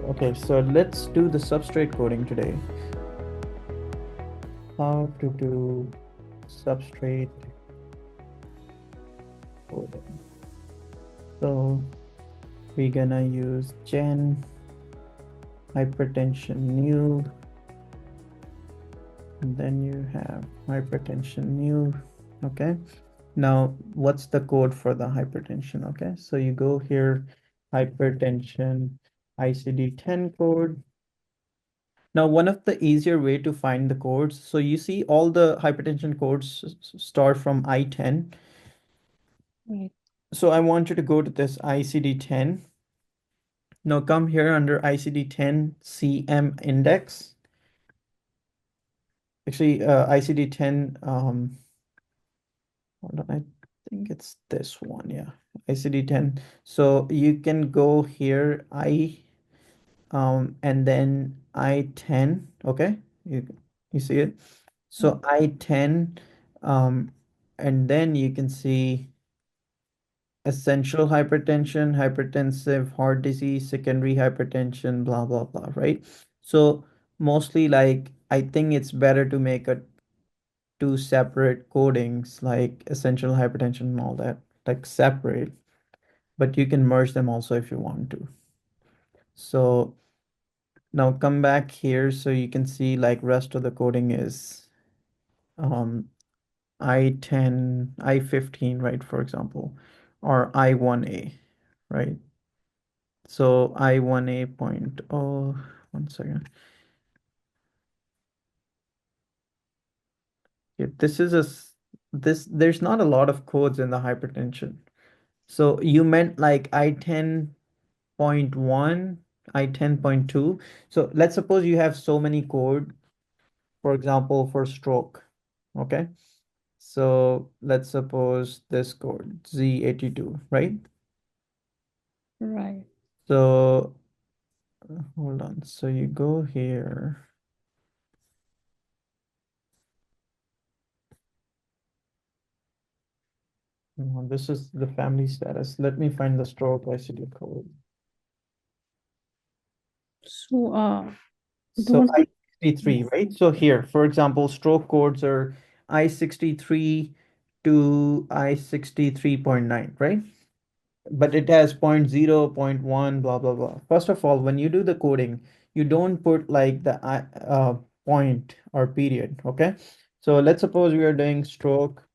Okay, so let's do the substrate coding today. How to do substrate coding. So we're gonna use gen hypertension new, and then you have hypertension new. Okay, now what's the code for the hypertension? Okay, so you go here, hypertension ICD-10 code. Now, one of the easier way to find the codes, so you see all the hypertension codes start from I10. Right. So I want you to go to this ICD-10. Now come here under ICD-10 CM index. Actually, ICD-10, hold on, I think it's this one, yeah, ICD-10. So you can go here, and then I10, okay? You see it? So I10, um, and then you can see essential hypertension, hypertensive heart disease, secondary hypertension, blah, blah, blah, right? So mostly like, I think it's better to make a two separate codings like essential hypertension and all that, like separate, but you can merge them also if you want to. So now come back here so you can see like rest of the coding is um I10, I15, right, for example, or I1A, right? So I1A point, oh, 1 second. Yeah, this is there's not a lot of codes in the hypertension. So you meant like I10.1, I10.2. So let's suppose you have so many code, for example, for stroke, okay? So let's suppose this code Z82, right? Right. So hold on. So you go here. This is the family status. Let me find the stroke ICD code. So, So don't we? I63, right? So here, for example, stroke codes are I63 to I63.9, right? But it has point 0, point 1, blah, blah, blah. First of all, when you do the coding, you don't put like the point or period, okay? So let's suppose we are doing stroke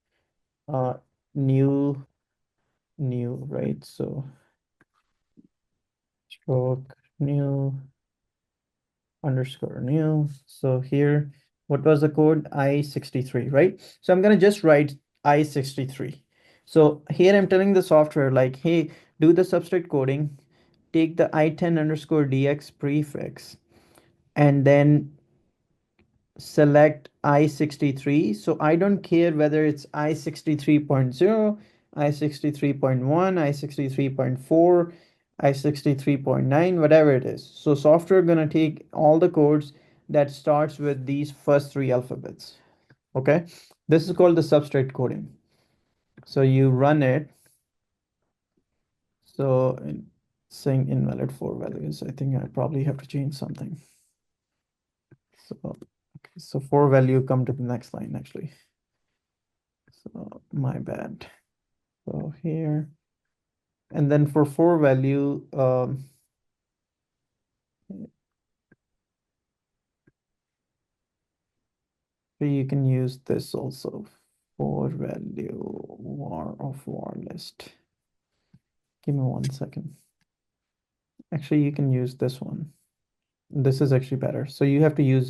uh, new, right? So stroke new underscore new. So here, what was the code? I63, right? So I'm gonna just write I63. So here I'm telling the software like, hey, do the substrate coding, take the I10 underscore DX prefix, and then select I63. So I don't care whether it's I63.0, I63.1, I63.4, I63.9, whatever it is. So software gonna take all the codes that starts with these first three alphabets. Okay, this is called the substrate coding. So you run it. So saying invalid for values, I think I probably have to change something. So okay, so for value come to the next line actually. So my bad. So here, and then for value, you can use this also. For value var list. Give me 1 second. Actually, you can use this one. This is actually better. So you have to use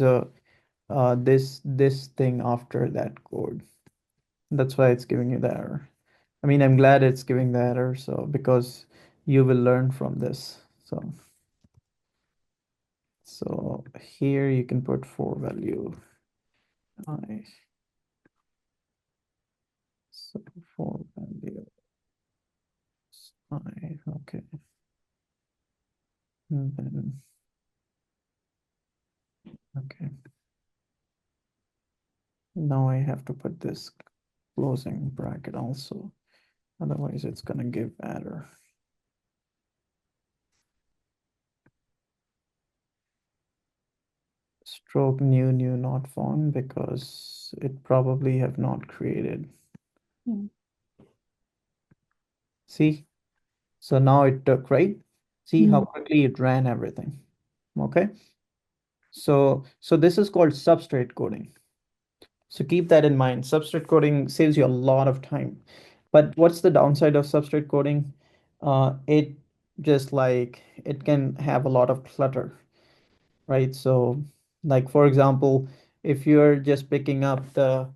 this thing after that code. That's why it's giving you the error. I mean, I'm glad it's giving the error, so because you will learn from this. So here you can put for value I. So for value I, okay. And then, okay. Now I have to put this closing bracket also. Otherwise it's gonna give error. stroke new not found because it probably have not created. Mm. See? So now it took, right? See how Mm. quickly it ran everything. Okay. So this is called substrate coding. So keep that in mind. Substrate coding saves you a lot of time. But what's the downside of substrate coding? It just like it can have a lot of clutter, right? So like for example, if you're just picking up the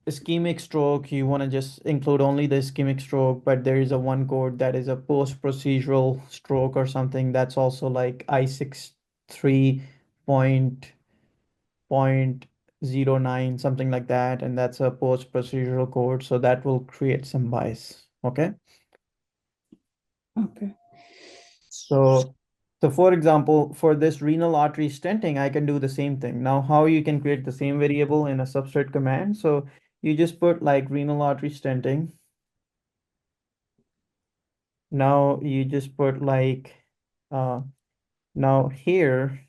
ischemic stroke, you want to just include only the ischemic stroke, but there is a one code that is a post-procedural stroke or something that's also like I63 point 0.09, something like that, and that's a post-procedural code, so that will create some bias. Okay. Okay. So for example, for this renal artery stenting, I can do the same thing. Now, how you can create the same variable in a substrate command? So you just put like renal artery stenting. Now you just put like uh now here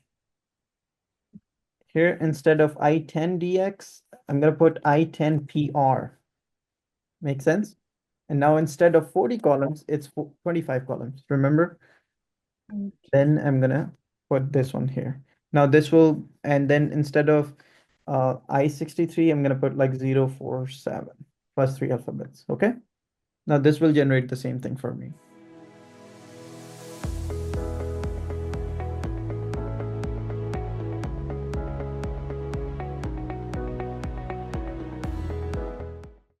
instead of I10 dx, I'm gonna put I10 PR. Make sense? And now instead of 40 columns, it's 25 columns. Remember? Okay. Then I'm gonna put this one here. Now this will, and then instead of I63, I'm gonna put like 047 plus three alphabets. Okay. Now this will generate the same thing for me.